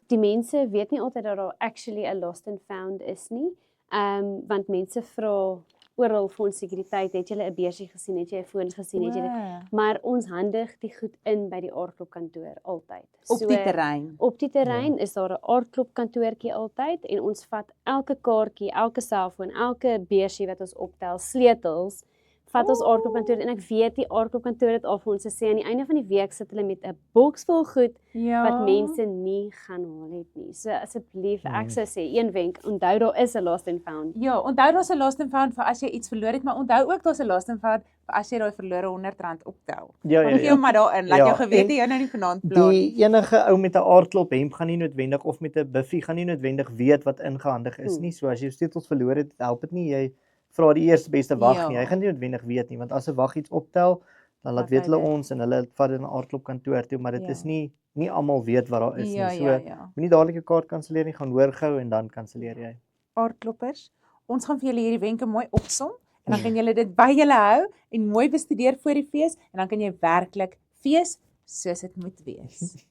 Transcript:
die mense weet nie altyd dat daar actually 'n lost and found is nie, want mense vra oral vir ons sekuriteit, het jy 'n beursie gesien, het jy 'n foon gesien, het jy maar ons handig die goed in by die aardklopkantoor altyd. Op die terrein. Op die terrein is daar 'n aardklopkantoortjie altyd en ons vat elke kaartjie, elke selfoon, elke beursie wat ons optel, sleutels, vat ons aardklopkantoor en ek weet die aardklopkantoor het al vir ons gesê aan die einde van die week sit hulle met 'n boks vol goed wat mense nie gaan haal het nie. So asseblief, ek sou sê een wenk, onthou daar is 'n lost and found. Ja, onthou daar's 'n lost and found vir as jy iets verloor het, maar onthou ook daar's 'n lost and found vir as jy daai verlore R100 optel. Gee hom maar daarin, laat jou geweet jy nou nie vanaand pla nie. Die enige ou met 'n aardklop hemp gaan nie noodwendig of met 'n buffie gaan nie noodwendig weet wat ingehandig is nie. So as jy sleutels verloor het, help dit nie jy vra die eerste beste wag nie. Hy gaan nie noodwendig weet nie, want as 'n wag iets optel, dan laat weet hulle ons en hulle vat dit na aardklopkantoor toe, maar dit is nie almal weet wat daar is nie. So moenie dadelik 'n kaart kanselleer nie, gaan hoor gou en dan kanselleer jy. Aardkloppers, ons gaan vir julle hierdie wenke mooi opsom en dan kan julle dit by julle hou en mooi bestudeer voor die fees en dan kan jy werklik fees soos dit moet wees.